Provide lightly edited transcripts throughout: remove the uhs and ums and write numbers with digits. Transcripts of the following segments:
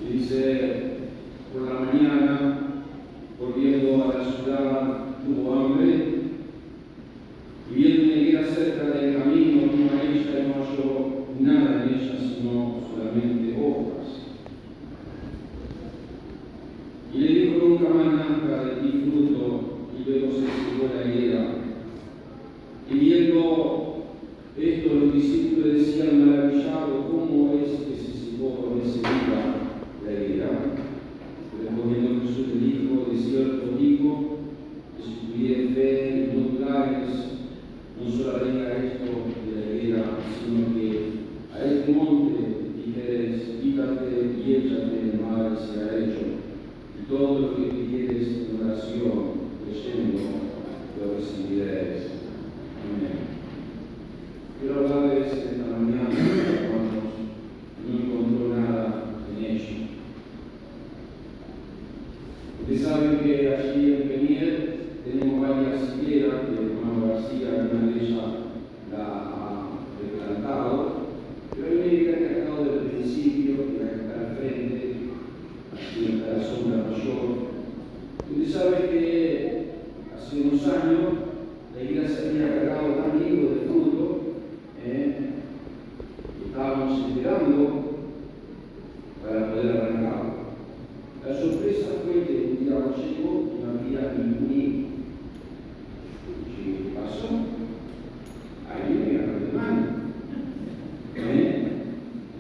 Y dice, por la mañana, volviendo a la ciudad, tuvo hambre, y viendo una higuera cerca del camino, vino a ella y no halló nada en ella, sino solamente hojas. Y le dijo, nunca más nazca de ti fruto, y luego se secó la higuera. Y viendo esto, los discípulos decían maravillados, ¿cómo es que se secó con ese día la higuera? Respondiendo Jesús le dijo, de cierto digo, que si tuvieres fe y no dudares, no solo venga esto de la higuera, sino que a este monte dijeres, quítate y échate en el mar, y será hecho. Y todo lo que pidieres en oración, creyendo, lo recibiréis. Amén. Quiero hablarles esta mañana, hermanos, no encontró nada en ello. Ustedes saben que allí en Peniel tenemos varias higueras que el hermano García, una de ellas, la ha replantado, pero hay una higuera que ha estado desde el principio, que la que está al frente, aquí está la sombra mayor. Ustedes saben que hace unos años la higuera se había cargado tan lindo de fruto, que estábamos esperando para poder arrancarlo. La sorpresa fue que un día llegó y no había ningún hijo. ¿Qué pasó? Ahí me agarró de mano.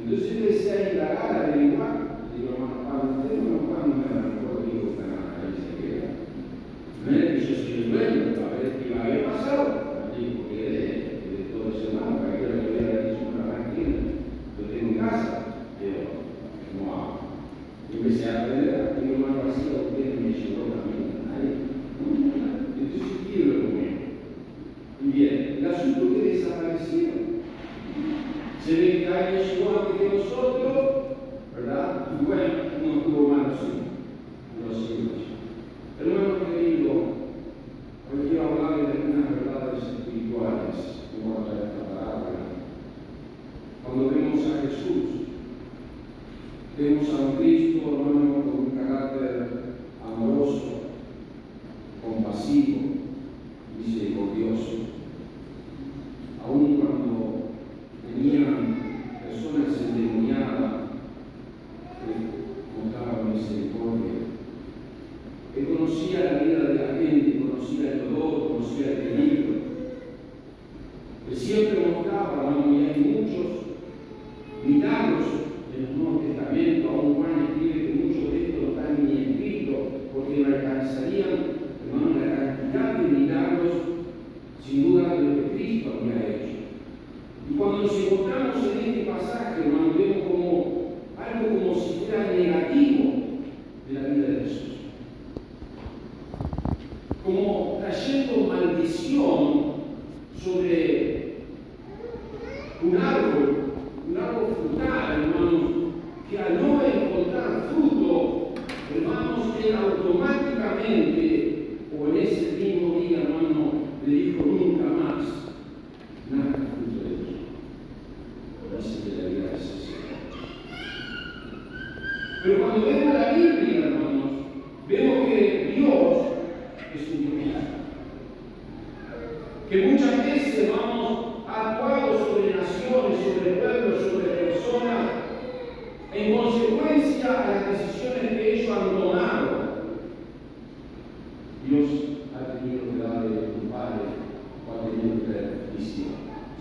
Entonces empecé a indagar, a averiguar. Digo, hermano Pablo, usted no me arrancó el hijo para ahí se queda. No es que yo soy el dueño, a ver qué había pasado. Digo, porque de todo ese hermano, para que yo le hubiera dicho una tranquila. Lo tengo en casa, pero no hago. Y empecé a aprender, mi hermano García, usted me llevó también ahí. Entonces quiero comer. Y bien, el asunto que desaparecieron. Se ve que alguien llegó antes que nosotros, ¿verdad? Y bueno, no tuvo malos hijos. Hermano querido, hoy quiero hablarles de unas verdades espirituales en cuanto a esta parábola. Cuando vemos a Jesús, vemos a un Cristo, hermano, con un carácter amoroso, compasivo, misericordioso. Aun cuando tenían personas endemoniadas que mostraban misericordia. Él conocía la vida de la gente, conocía el dolor, conocía el peligro. Él siempre mostraba, hermano, y hay muchos milagros en el Nuevo Testamento. Aún Juan escribe que muchos de estos no están ni escritos porque no alcanzarían, hermano, la cantidad de milagros, sin duda, de lo que Cristo había hecho. Y cuando nos encontramos en este pasaje, hermano, vemos como algo como si fuera negativo de la vida de Jesús. Como trayendo maldición sobre un árbol frutal, hermanos, que al no encontrar fruto, hermanos, él automáticamente, o en ese mismo día, hermano, le dijo nunca más, nada fruto de Dios. Dice que la vida es así. Pero cuando vemos la Biblia, hermanos, vemos que Dios es un Dios que muchas veces, hermanos, ha actuado sobre naciones, sobre pueblos, sobre personas, en consecuencia a las decisiones que ellos han tomado. Dios ha tenido que darle un padre o ha tenido que dar juicio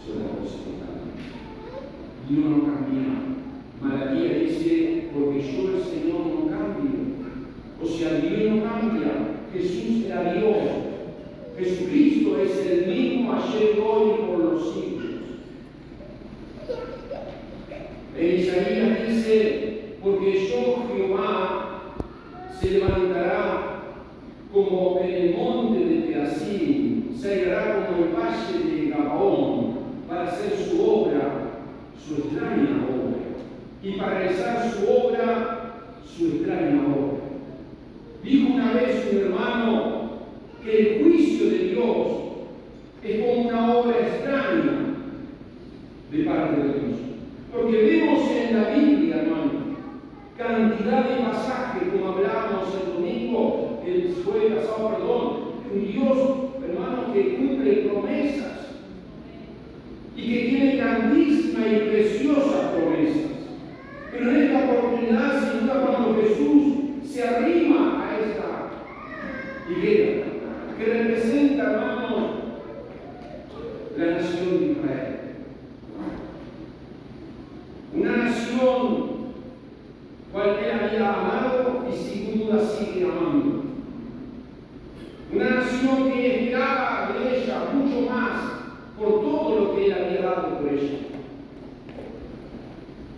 sobre la cosa que cambia. Dios no cambia. Malaquía dice, porque yo el Señor no cambio. O sea, Dios no cambia. Jesús era Dios. Jesucristo es el mismo ayer, hoy y por los siglos. En Isaías dice, porque yo Jehová se levantará como en el monte de Perazim, se irá como el valle de Gabaón para hacer su obra, su extraña obra, y para realizar su obra, su extraña obra. Dijo una vez un hermano que el juicio de Dios es como una obra extraña de parte de Dios. Porque vemos en la Biblia, hermano, cantidad cantidad de pasajes, como hablábamos el domingo, el jueves pasado, perdón, un Dios, hermanos, que cumple promesas y que tiene grandísimas y preciosas promesas. Pero en esta oportunidad, sin duda, cuando Jesús se arrima a esta higuera, que representa, hermanos, la nación de Israel. Una nación cual él había amado y sin duda sigue amando. Una nación que esperaba de ella mucho más por todo lo que él había dado por ella.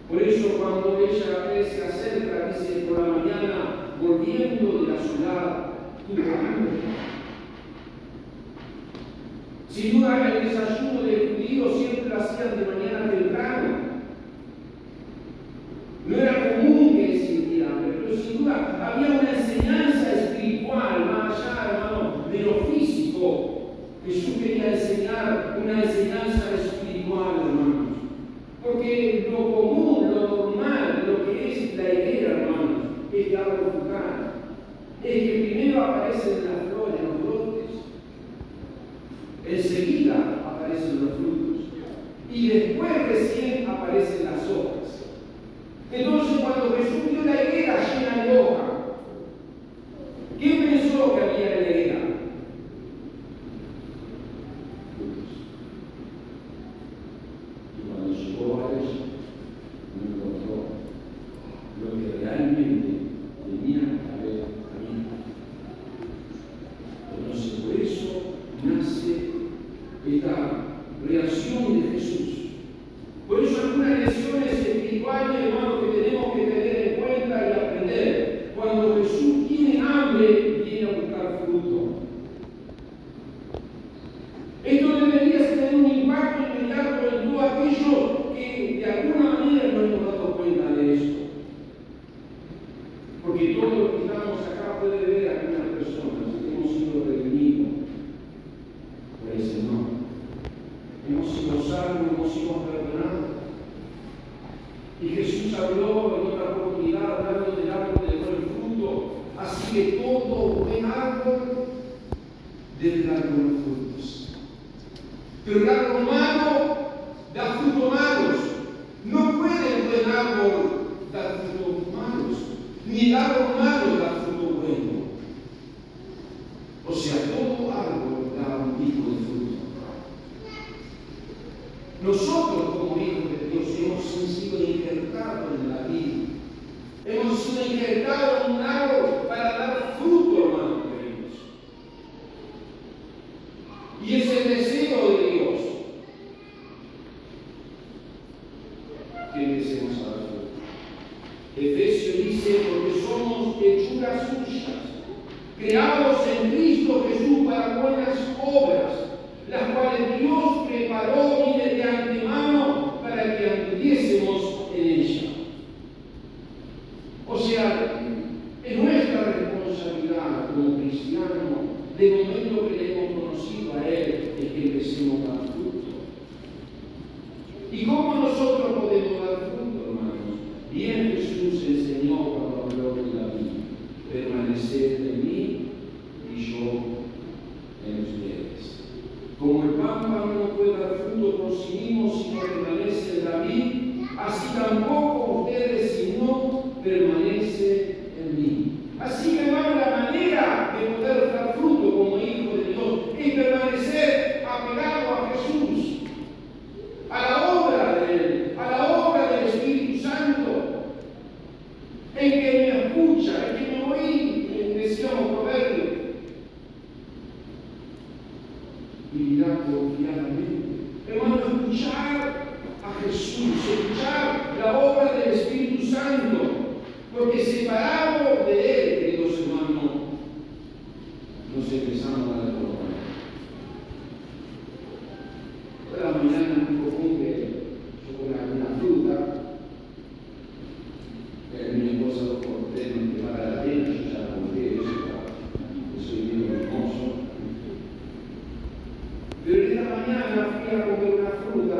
Por eso cuando ella se acerca, dice, por la mañana, volviendo de la ciudad, tuvo hambre. Sin duda el desayuno del judío siempre lo hacían de mañana temprano. No era común que existiera hambre, pero sin duda había una enseñanza espiritual, más allá, hermano, de lo físico. Jesús quería enseñar una enseñanza espiritual, hermanos. Porque lo común, lo normal, lo que es la higuera, hermanos, es que árbol frutal. Es que primero aparecen las flores, los brotes. Enseguida aparecen los frutos. Y después recién aparecen las hojas. Entonces, cuando Jesús vio la higuera llena de hojas, ¿qué pensó que había en la higuera? Frutos. Y cuando llegó a ella, no encontró lo que realmente tenía que haber habido. Entonces, por eso nace esta reacción de Jesús. Por eso algunas lecciones espirituales, hermanos, que tenemos que tener en cuenta y aprender. Cuando Jesús tiene hambre, viene a buscar fruto. Esto debería tener un impacto inmediato en todo aquello que de alguna manera no hemos dado cuenta de esto. Porque todo lo que estamos acá puede ver a algunas personas que hemos sido redimidos por el Señor. Hemos sido salvos, hemos sido perdonados. Y Jesús habló en otra oportunidad, hablando del árbol del buen fruto. Así que todo buen árbol debe dar buenos frutos. Pero el árbol malo da frutos malos. No puede el buen árbol dar frutos malos, ni el árbol malo da fruto bueno. O sea, todo árbol da un tipo de fruto. Nosotros, como hijos de Dios, hemos sido injertados en la vida. Hemos sido injertados en un árbol para dar fruto, hermanos queridos. Y es el deseo de Dios que empecemos a dar fruto. Efesios dice, porque somos hechuras suyas, creados en Cristo Jesús para buenas obras, las cuales Dios preparó y de antemano para que anduviésemos en ella. O sea, es nuestra responsabilidad como cristianos, de momento que le hemos conocido a Él, es que empecemos a dar fruto. ¿Y cómo nosotros podemos dar fruto, hermanos? Bien Jesús enseñó cuando habló de la vida, permanecer en mí y yo en ustedes. Como el pámpano no puede dar fruto por sí mismo si no permanece en la vid, así tampoco ustedes si no permanecen en mí. Así que, hermano, la manera de poder dar fruto como hijo de Dios es permanecer apegado a Jesús, a la obra de Él, a la obra del Espíritu Santo, en que me escucha, en que me oí, decíamos proverbios, y mirar confiadamente. Hermano, escuchar a Jesús, escuchar la obra del Espíritu Santo, porque separado de Él, queridos hermanos, nos empezamos a dar por toda la mañana es muy común que yo ponga una fruta, mi esposa nos prepara la cena, yo ya la compré, yo soy bien hermoso. Pero en esta mañana fui a comer una fruta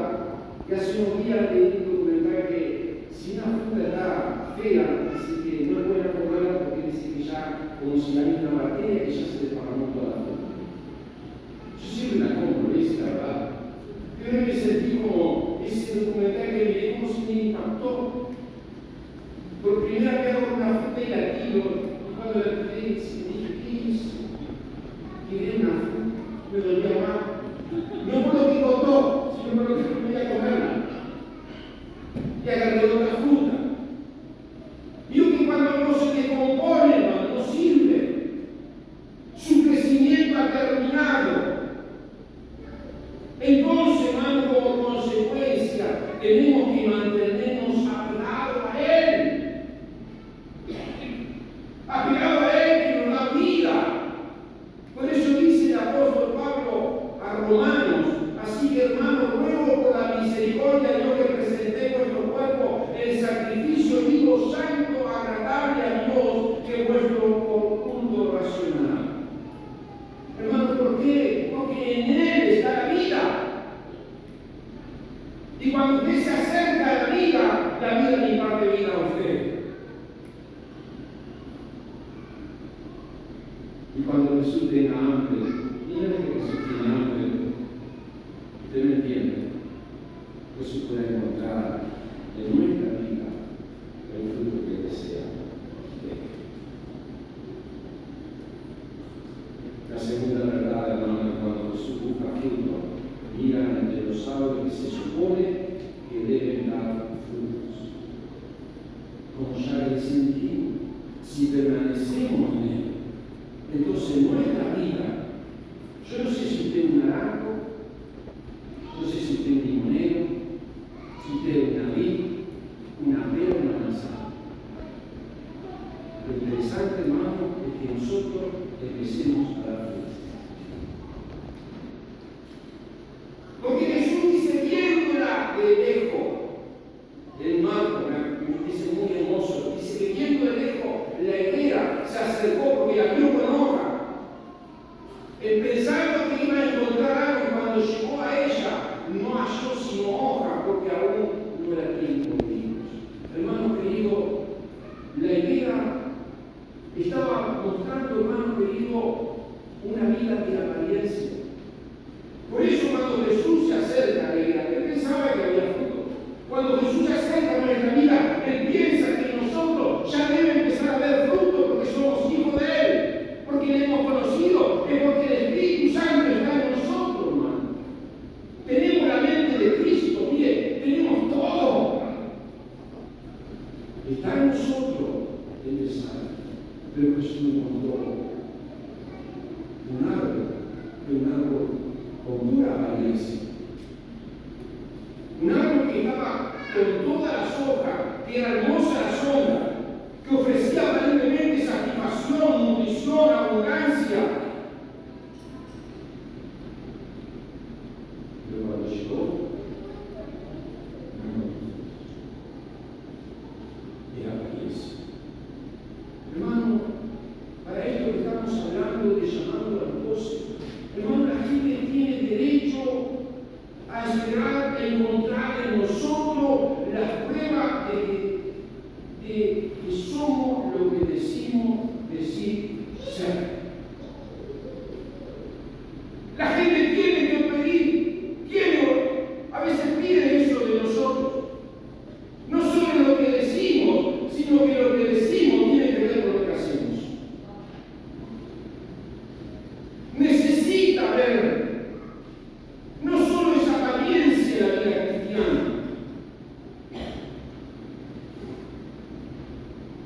y hace unos días leí un documental que si una fruta está fea, así que no ya como si hay una bacteria que ya se desparramó toda la fruta. Yo siempre la compro, ¿ves? La verdad. Yo me sentí como ese documental que vi, como si me impactó. Por primera vez hago una fruta y la tiro, y cuando la tiré, dije, ¿qué es? Tiré una fruta, me dolía más. No por lo que costó, sino por lo que no podía comerla. Y agarré otra fruta. Vio que cuando no se decompone, hermano, no sirve. Su crecimiento ha terminado. Entonces, hermano, como consecuencia, tenemos que mantenernos apegados a Él. Apegado a Él que nos da vida. Por eso dice el apóstol Pablo a Romanos: así que, hermanos, ruego por la misericordia de Dios que presenté vuestro cuerpo en sacrificio vivo, santo, agradable a Dios, que es vuestro culto racional. Hermano, ¿por qué? Porque en Él está la vida. Y cuando usted se acerca a la vida le imparte vida a usted. Y cuando Jesús tenga hambre, mira que Jesús tiene hambre, usted me entiende, Jesús puede encontrar en nuestra vida el fruto que desea. La segunda verdad, hermano, es cuando Jesús busca fruto, mira entre los árboles que se supone que deben dar frutos. Como ya les sentí, si permanecemos en Él, entonces nuestra vida, yo no sé si usted es un naranjo, no sé si usted es un limonero, si usted es una vid, una pera, una manzana. Lo interesante, hermano, es que nosotros empecemos a dar fruto. Porque Jesús dice, viéndola de lejos, el Marco dice muy hermoso, dice que viendo de lejos la higuera se acercó porque la vio con hoja, pensando que iba a encontrar algo, y cuando llegó a ella no halló sino hoja, porque aún no era tiempo de higos. Hermano querido, la higuera estaba mostrando, hermano querido, una vida de apariencia. Por eso cuando Jesús se acerca a la higuera, él pensaba que había fruto. Cuando Jesús se acerca a nuestra vida, él piensa que nosotros ya debe empezar a ver fruto porque somos hijos de Él, porque le hemos conocido, es porque el Espíritu Santo está en nosotros, hermano. Tenemos la mente de Cristo, mire, tenemos todo. Está en nosotros empezar. Pero Jesús encontró un árbol con dura apariencia. Un árbol que estaba con todas las hojas, que era hermosa la sombra, que ofrecía aparentemente satisfacción, nutrición, abundancia. Pero cuando llegó, era apariencia. Hermano, para esto que estamos hablando de llamando a las 12, hermano, la gente tiene derecho a esperar encontrar en nosotros las pruebas de que somos lo que decimos decir ser. La gente tiene que pedir, a veces pide eso de nosotros. No solo lo que decimos, sino que lo que decimos tiene que ver con lo que hacemos. Necesita ver no solo esa apariencia de la vida cristiana,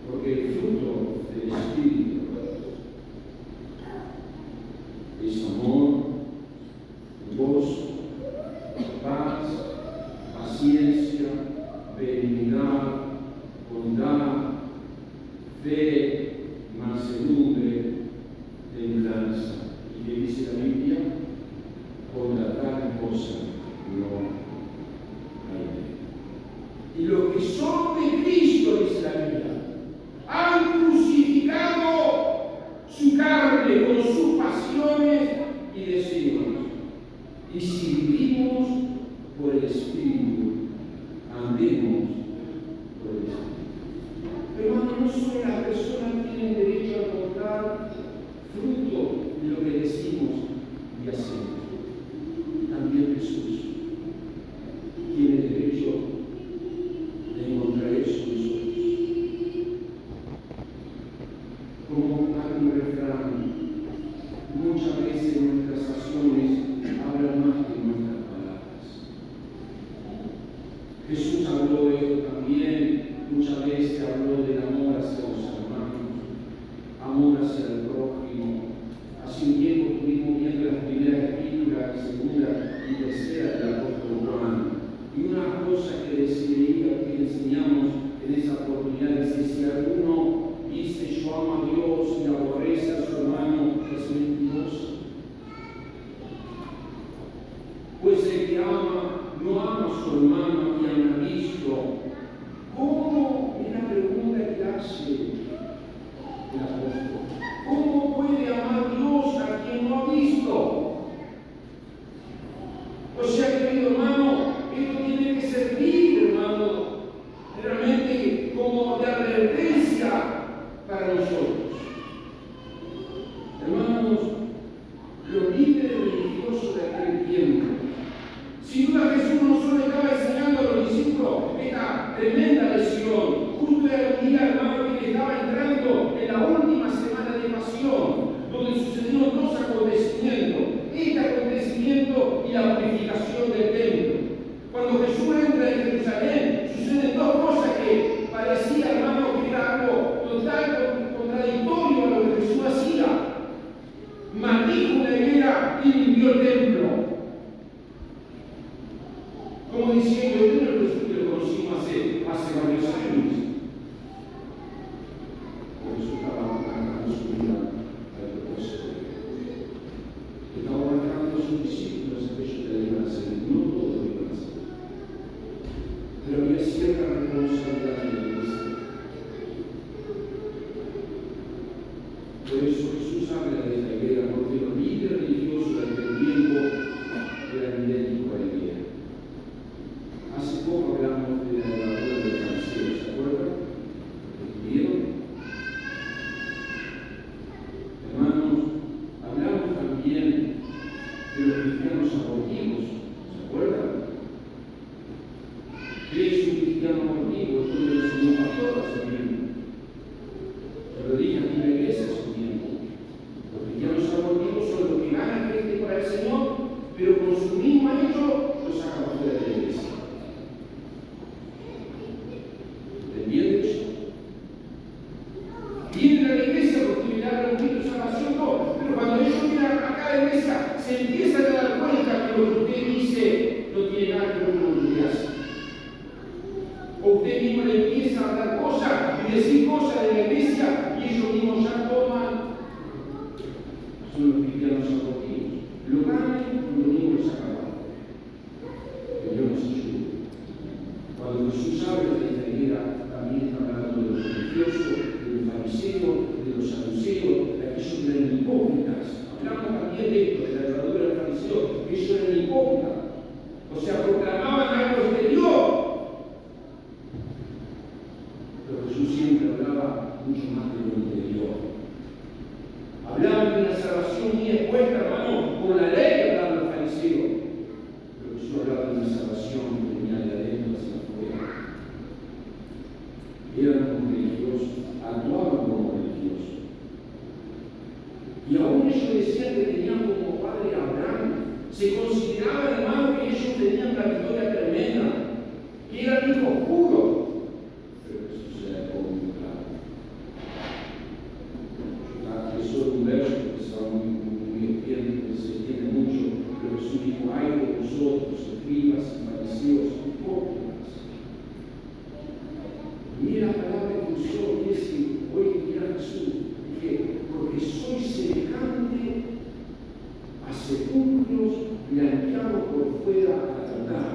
porque el fruto del Espíritu es amor, gozo, paz, paciencia, benignidad, bondad, fe, mansedumbre, templanza. ¿Y qué dice la Biblia? Contra tal cosa no hay. Y los que son de Cristo, dice la Biblia, han crucificado su carne con sus pasiones y deseos. Y si vivimos por el Espíritu, andemos por el Espíritu. Hermano, no solo las personas tienen tienen derecho a encontrar fruto de lo que decimos y hacemos. También Jesús tiene derecho de encontrar eso en nosotros. Como hay un refrán, muchas veces nuestras acciones hablan más que nuestras palabras. Jesús habló de esto también, muchas veces habló del amor hacia los hermanos, amor hacia el prójimo. Hace un tiempo estuvimos viendo las primeras escrituras, segunda y tercera del apóstol Juan. Y una cosa que decidía, que enseñamos en esa oportunidad, es que si alguno dice yo amo a Dios y aborrece a su hermano, es mentiroso. Pues el que ama, no ama a su hermano a quien ha visto. ¿Cómo? Es la pregunta que hace el apóstol. ¿Cómo puede amar Dios a quien no ha visto? O sea, querido hermano, esto tiene que servir, hermano, realmente como de advertencia para nosotros. Hermanos, los líderes religiosos de aquel tiempo, sin duda Jesús no solo estaba enseñando a los discípulos esta tremenda lección. Justo era un día, hermano, que estaba entrando en la última semana de pasión, donde sucedieron dos acontecimientos. Este acontecimiento y la purificación del templo. Cuando Jesús entra en Jerusalén, suceden dos cosas que parecía, hermano, que era algo total contradictorio a lo que Jesús hacía. Maldijo una higuera y limpió el templo. Como diciendo, este no es el Jesús que lo conocimos hace varios años. Por eso estaba marcando su vida al propósito. Estaba marcando a sus discípulos aquello que le iban a hacer. No todo lo iban a hacer. Pero había cierta responsabilidad en la iglesia. Por eso Jesús habla de esta higuera, porque los líderes religiosos de aquel tiempo eran idénticos a la higuera. Hace poco hablamos de la levadura del fariseo, ¿se acuerdan? ¿Estuvieron? Hermanos, hablamos también de los cristianos abortivos, ¿se acuerdan? ¿Qué es un cristiano abortivo? Esto lo enseñó un pastor hace tiempo. Se lo dije aquí en la iglesia hace tiempo. Los cristianos abortivos son los que ganan gente para el Señor, pero con su mismo hecho los sacan fuera de la iglesia. ¿Entienden eso? Vienen a la iglesia porque le dan un poquito de salvación, no, pero cuando ellos vienen acá a la iglesia, se empiezan a dar cuenta que lo que usted dice no tiene nada que ver con lo que usted hace. O usted mismo le empieza a dar cosas y decir cosas de la iglesia y ellos mismos ya toman. Son los cristianos abortivos. Lo ganan y lo mismo los acaban. Que Dios nos ayude. Cuando Jesús habla de esta higuera, también está hablando de los religiosos, de los fariseos, de los saduceos, de aquellos que eran hipócritas. Hablamos también de esto, de la levadura del fariseo, que ellos eran hipócritas. O sea, proclamaban algo exterior. Pero Jesús siempre hablaba mucho más de lo interior. Hablaban de una salvación muy expuesta, hermano, por la ley, hablaban los fariseos. Pero Jesús hablaba de una salvación que venía de adentro hacia afuera. Eran como religiosos, actuaban como religiosos. Y aún ellos decían que tenían como padre a Abraham. Se consideraban, hermano, que ellos tenían la victoria tremenda, que eran hijos puros. Pero Jesús era muy claro. Eso es un verso que se va muy extiende, se extiende mucho, pero Jesús dijo: ay de vosotros, escribas y fariseos, hipócritas. Mira la palabra que usó, y es que hoy mira Jesús, que porque soy semejante a sepulcros blanqueados por fuera a la verdad.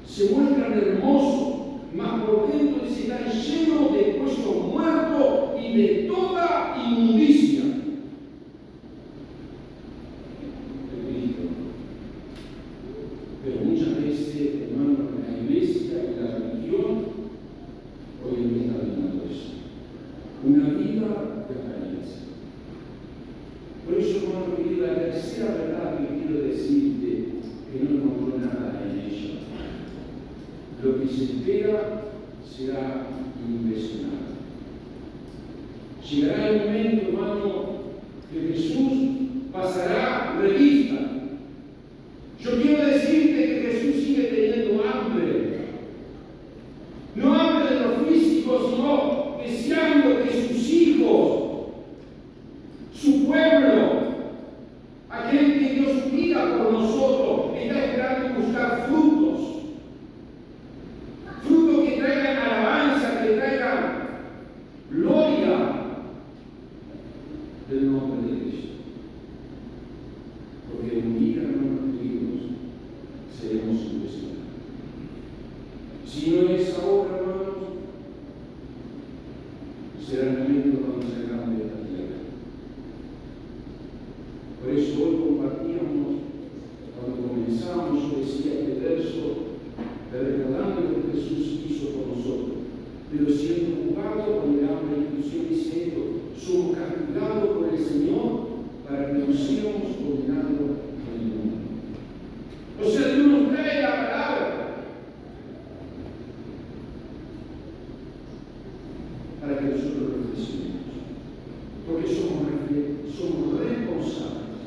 Se muestran hermosos, mas por dentro están llenos de huesos muertos y de toda inmundicia. Pero muchas veces, hermanos, la iglesia y la religión hoy en día está viviendo eso. Una vida vida de apariencia. Por eso, hermano querido, la tercera verdad que quiero decirte, que no encontró nada en ella. Lo que se espera será impresionante. Llegará el momento, hermano, que Jesús pasará revista. Yo quiero decirte que Jesús sigue teniendo hambre. No hambre de lo físico, sino deseando que sus hijos, su pueblo, aquel que dio su vida por nosotros, está esperando buscar frutos. Frutos que traigan alabanza, que traigan gloria del nombre de Cristo. Porque en vida, hermanos queridos, seremos impresionados. Si no es ahora, hermanos, será el momento cuando salgamos de esta tierra. Por eso hoy compartíamos, cuando comenzamos, yo decía este verso, recordando lo que Jesús hizo por nosotros, pero siendo juzgados con el hambre y inclusión diciendo, somos castigados por el Señor para que nos seamos condenados con el mundo. O sea, Dios nos trae la palabra para que nosotros reflexionemos, porque somos responsables,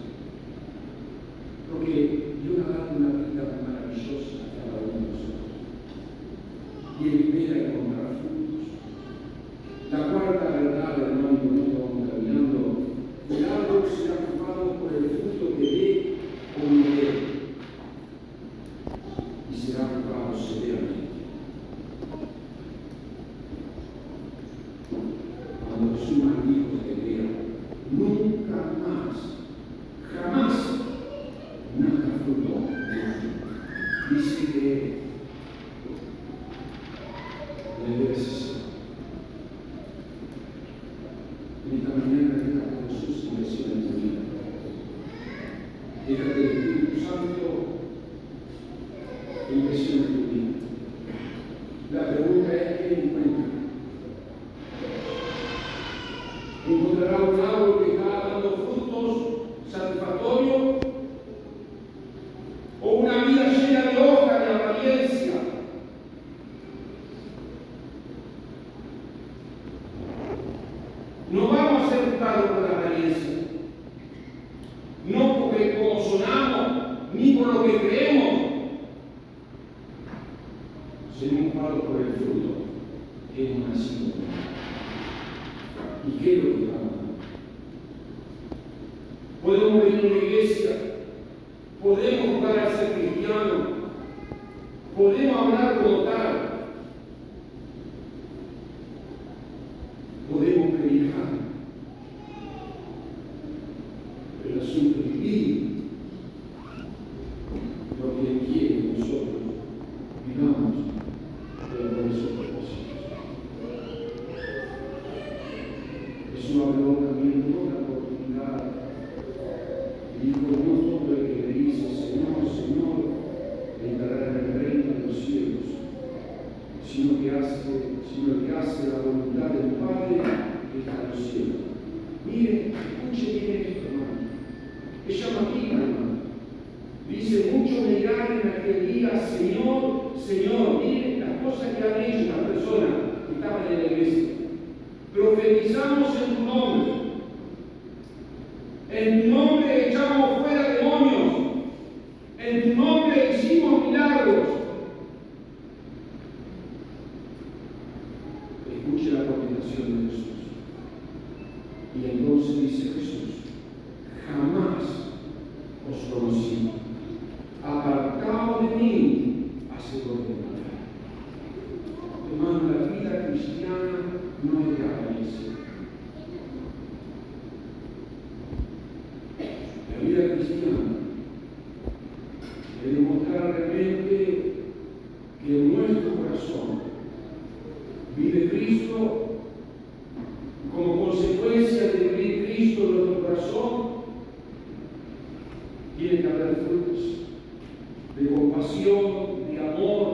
porque Dios ha dado una vida maravillosa a cada uno de nosotros y Él espera encontrar frutos. La cuarta verdad, hermano, cuando vamos caminando, el árbol será juzgado por el fruto que dé o no dé, y será juzgado severamente. Cuando Jesús maldijo de Galilea, nunca más, jamás, nada fruto. Dice que le veces en esta mañana deja que Jesús impresione en tu vida. Deja que el Espíritu Santo impresione en tu vida. La pregunta es: ¿qué encuentra? ¿Encontrará un árbol que está dando frutos satisfactorios? ¿O una vida llena de hojas de apariencia? No vamos a ser juzgados por la apariencia, no porque como sonamos, ni por lo que creemos, seremos juzgados por el fruto que hemos nacido. ¿Y qué es lo que vamos a dar? Podemos venir a una iglesia, podemos jugar a ser cristianos, podemos hablar como tal, podemos predicar, pero el asunto es vivir lo que Él quiere que nosotros vivamos de nuestros propósitos. Jesús habló también de otra oportunidad y dijo: no todo el que me dice Señor, Señor, entrará en el reino de los cielos, sino el que hace la voluntad del Padre que está en los cielos. Mire, escuche bien esto, hermano. Es llamativa, hermano. Dice: muchos me dirán en aquel día, Señor, Señor. Miren las cosas que han hecho las personas que estaban en la iglesia. Profetizamos en tu nombre. En tu nombre echamos fuera demonios. En tu nombre hicimos milagros. Escuche la contestación de Jesús. Y entonces dice Jesús: jamás os conocí. Apartaos de mí, hacedores de maldad. Hermano, la vida cristiana no es de apariencia. La vida cristiana es demostrar realmente que en nuestro corazón vive Cristo. Como consecuencia de vivir Cristo en nuestro corazón, tiene que haber frutos de compasión, de amor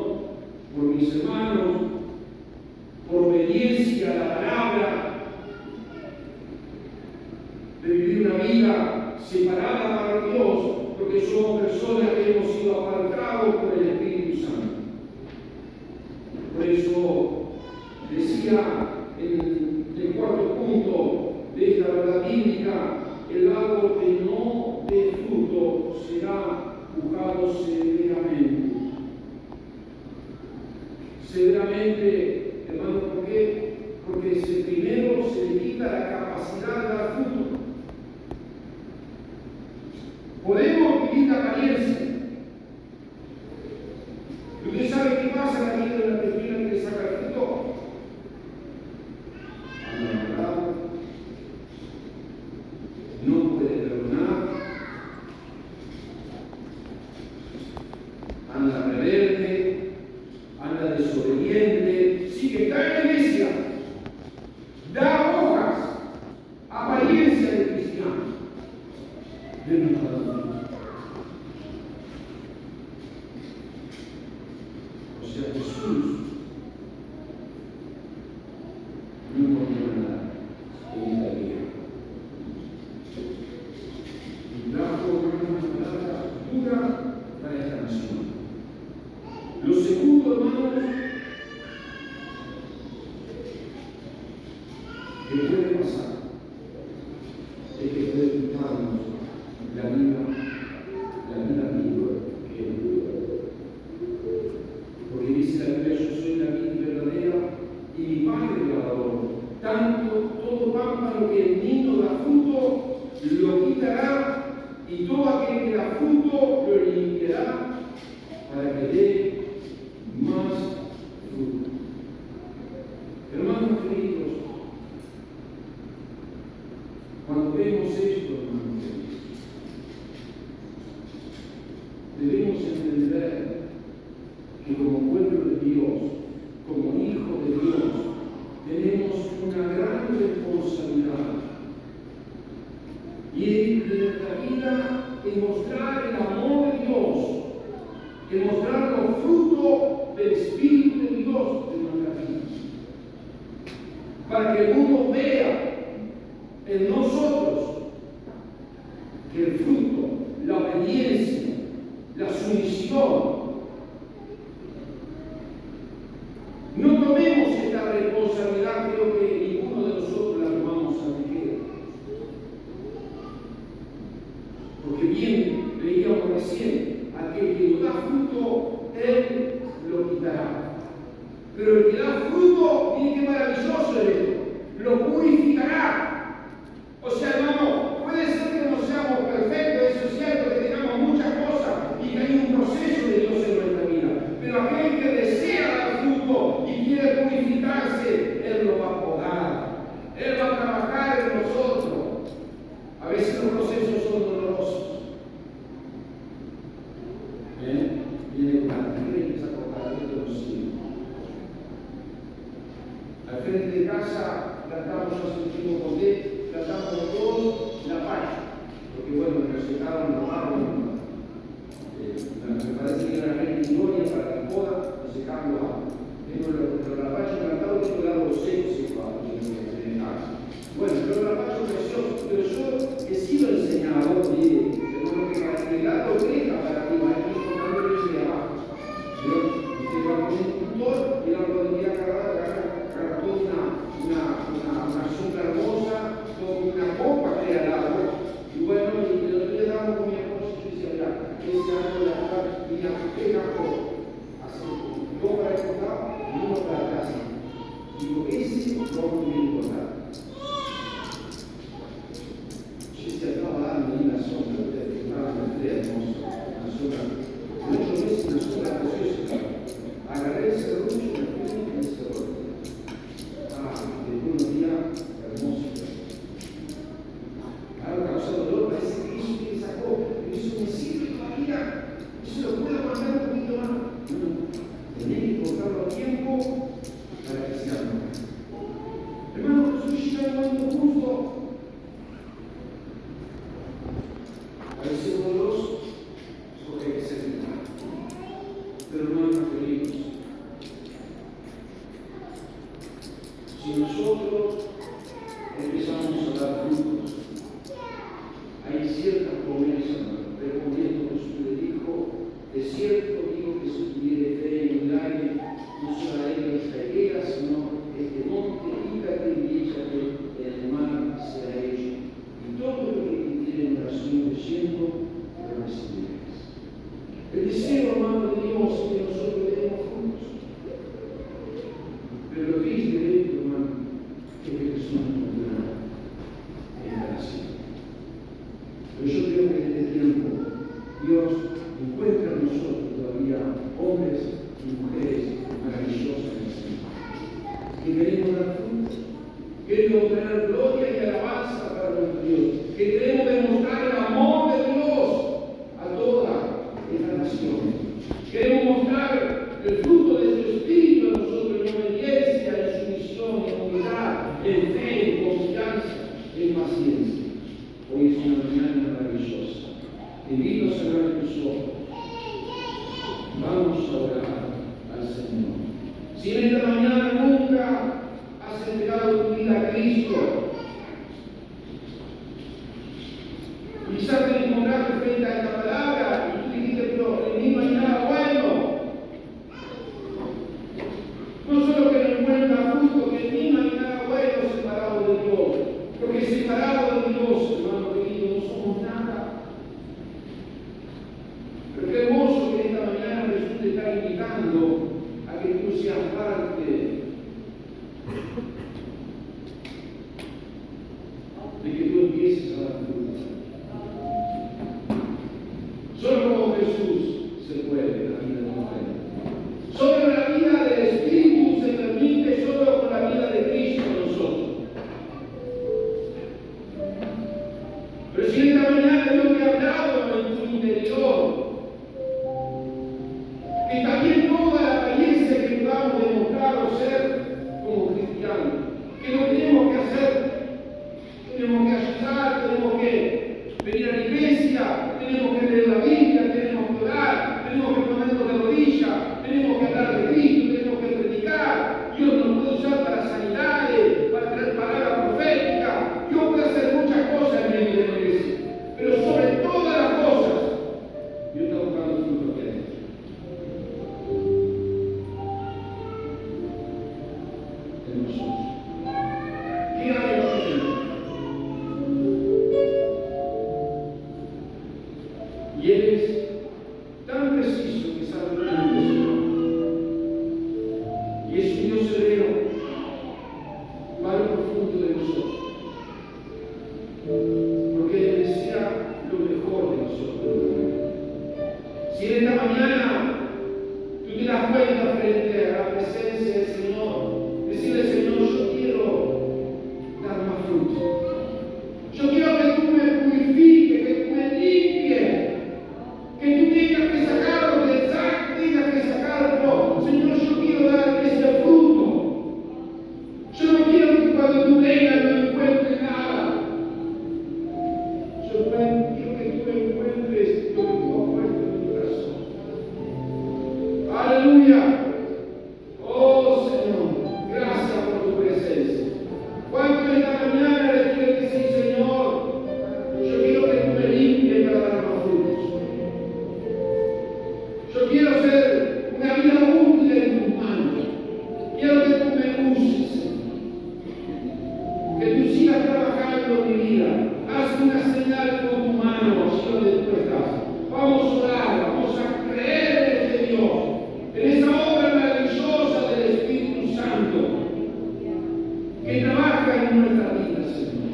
por mis hermanos, por obediencia a la palabra, quita la capacidad de dar fruto. Podemos vivir la apariencia. ¿Y usted sabe qué pasa en la vida de la persona que saca el fruto? Anda amargado, no puede perdonar, anda rebelde, anda desobediente, sí que está en la iglesia, da hojas, apariencia de cristiano, pero no está dando fruto. O sea, Jesús no encontró nada en esta vida. Y trajo una palabra dura para esta nación. Lo segundo, hermanos, que puede pasar es que puede quitarnos la vida viva que es dura. Porque dice la Biblia: yo soy la vida verdadera y mi Padre es labrador. Tanto todo pámpano que en mí no da fruto lo quitará, y todo aquel que da fruto lo limpiará para que dé más fruto. Hermanos queridos, cuando vemos esto, hermanos queridos, debemos entender que como pueblo de Dios, como hijos de Dios, tenemos una gran responsabilidad. Y en nuestra vida es mostrar el amor de Dios, es mostrar los frutos del Espíritu de Dios en nuestra vida. Para que el mundo vea en nosotros que el fruto, la obediencia, la sumisión. No tomemos esta responsabilidad, creo que ninguno de nosotros la tomamos a ligera. Porque bien leíamos recién, aquel que no da fruto, él lo quitará. Pero el que da fruto, miren qué maravilloso es esto, lo purificará. O sea, hermano, puede ser que no seamos perfectos, eso es cierto, que tengamos muchas cosas y que hay un proceso de Dios en nuestra vida. Pero aquel que desea dar fruto y quiere purificarse, Él lo va a podar. Él va a trabajar en nosotros. A veces los procesos son dolorosos. Viene una tijera y empieza a cortar esto de los hijos. Al frente de casa plantamos hace un tiempo con él, plantamos todos la pacha. Porque bueno, nos sacaron los árboles. Me parece que era una gente idónea para que poda, nos secaron los árboles. Pero la pacha plantado es un árbol seco en el casa. Bueno, pero la pacha creció, pero yo he sido enseñador de lo que para que el árbol crezca para arriba, hay que cortarlo desde abajo. Usted va con un cultor y el árbol de agarra toda una sombra hermosa, toda una copa crea el árbol. Y bueno, y el otro día damos con mi esposo y decía, mira, ese árbol de acá, mira, pega todo. Así, dos para este lado y uno para atrás. Digo, ese lo vamos a cortar. Se acaba dando ahí la sombra, una hermosa, una sombra. En 8 meses una sombra preciosa. Agarré ese serrucho y me fui en ese serrucho. Después unos días hermosos. Ahora causa dolor, parece que eso que sacó, pero eso me sirve todavía. Eso lo puedo mandar un poquito más. No, tenés que cortarlo a tiempo para que sea mejor. Hermano, Jesús llega al momento justo. A veces es doloroso, porque hay que ser vital. Pero hermanos queridos, si nosotros empezamos a dar frutos, hay ciertas promesas, respondiendo Jesús le dijo, de cierto digo que si tuviere fe en el aire, no será él esta higuera, sino este monte, quítate y échate en el mar, será hecho. Y todo lo que pidiere en oración creyendo, lo recibiréis. El deseo, hermano de Dios, es que nosotros demos frutos. Pero lo triste de esto, hermano, es que Jesús no encontró nada. Dios encuentra en nosotros todavía hombres y mujeres maravillosas en el Señor, que queremos dar fruto, queremos traer gloria y alabanza para nuestro Dios, que queremos demostrar el amor de Dios a toda esta nación. Queremos mostrar el fruto de su Espíritu en nosotros, en obediencia, en sumisión, en humildad, en fe, en confianza, en paciencia. Hoy es una mañana maravillosa. Te invito a cerrar tus ojos. Vamos a orar al Señor. Si en esta mañana nunca has entregado tu vida a Cristo, quizás te encontraste frente a esta palabra y tú dijiste, pero en mí no hay nada bueno. No solo que no encuentra fruto, que en mí no hay nada bueno separado de Dios. Porque separado de Dios, hermano querido, no somos nada. Pero qué hermoso que esta mañana Jesús te está invitando a que tú seas parte de que tú empieces a dar fruto. Solo con Jesús se puede la vida de mujer. Solo la vida del Espíritu se permite, solo con la vida de Cristo en nosotros. Pero si esta mañana Dios te ha hablado en tu interior, que también toda la apariencia que podamos demostrar o ser como cristianos, que no tenemos que hacer, tenemos que ayudar, tenemos que venir a la iglesia, tenemos que leer la Biblia, tenemos que orar, tenemos que ponernos de rodillas, tenemos que hablar de Cristo, tenemos que predicar. Dios nos puede usar para sanidades, para traer palabra profética. Dios puede hacer muchas cosas en medio de la iglesia, pero sobre todas las cosas, Dios está buscando fruto que hay. En nosotros. ¿Qué hay en nosotros? Y Él es tan preciso que sabe lo que necesitamos. Y es un Dios severo para lo profundo de nosotros. Porque Él desea lo mejor de nosotros. Si en esta mañana tú te das cuenta frente a la presencia del Señor, decirle, Señor, yo quiero dar más fruto. Yo quiero que tú me purifiques, que tú me limpies, que tú tengas que sacarlo del saco, tengas que sacarlo. Señor, yo quiero dar ese fruto. Yo no quiero que cuando tú vengas no encuentres nada. Yo quiero que tú encuentres lo que tú has puesto en tu corazón. Aleluya. Oh Señor, gracias por tu presencia. ¿Cuánto en esta mañana le quieres decir, Señor? Yo quiero que tú me limpies para dar más frutos. Yo quiero ser una vida útil en tus manos. Quiero que tú me uses, Señor. Que tú sigas trabajando en mi vida. Haz una señal con tu mano, allí donde tú estás. Vamos a orar, vamos a creer en este Dios, en esa obra maravillosa del Espíritu Santo que trabaja en nuestra vida, Señor.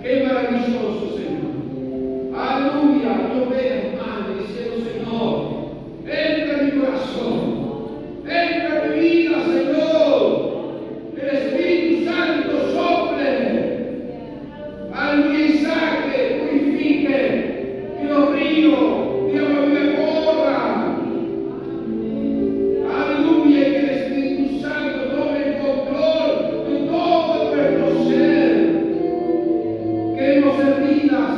Qué maravilloso, Señor. Aleluya. Yo veo, hermano, diciendo, Señor, entra en mi corazón, entra en mi vida, Señor. El Espíritu Santo sople. Aleluya, y saque, purifique, que los ríos de agua viva corran. Aleluya, y que el Espíritu Santo tome el control de todo nuestro ser. Queremos ser vidas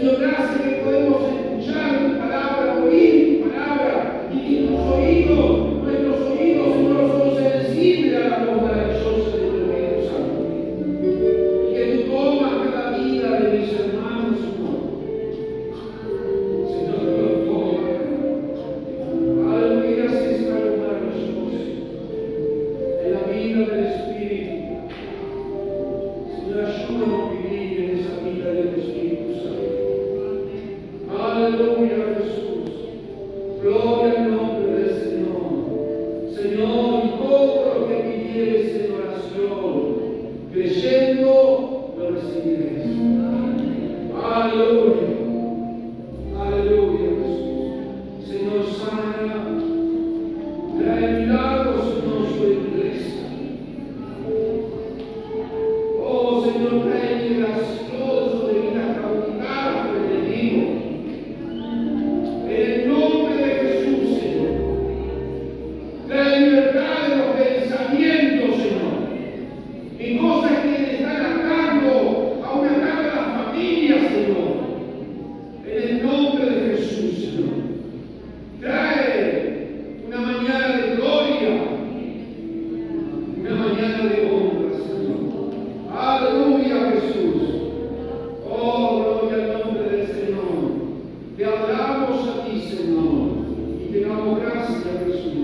Señor, gracias que podemos escuchar tu palabra, oír tu palabra, y que nuestros oídos, Señor, son sensibles a la voz maravillosa de tu Espíritu Santo. Y que tú tomas cada vida de mis hermanos, Señor. Señor, Dios, toma. Aleluya, gracias a lo maravilloso en la vida del Espíritu. Señor, ayúdanos a vivir en esa vida del Espíritu Santo. Aleluya, Jesús. Gloria al nombre del Señor. Señor, y todo lo que pidieres en oración, creyendo, lo recibirás. Aleluya. Aleluya, Jesús. Señor, sana. Trae milagros, Señor, sobre tu iglesia. Oh, Señor, trae liberación sobre vidas cautivadas por el enemigo. En el nombre de Jesús, Señor. Trae libertad de los pensamientos, Señor. Y cosas que están atando, aún atando a las familias, Señor. En el nombre de Jesús, Señor. Trae una mañana de gloria, una mañana de honra, Señor. Aleluya, Jesús. Oh, gloria al nombre del Señor. Te adoramos a ti, Señor, y te damos gracias, Jesús.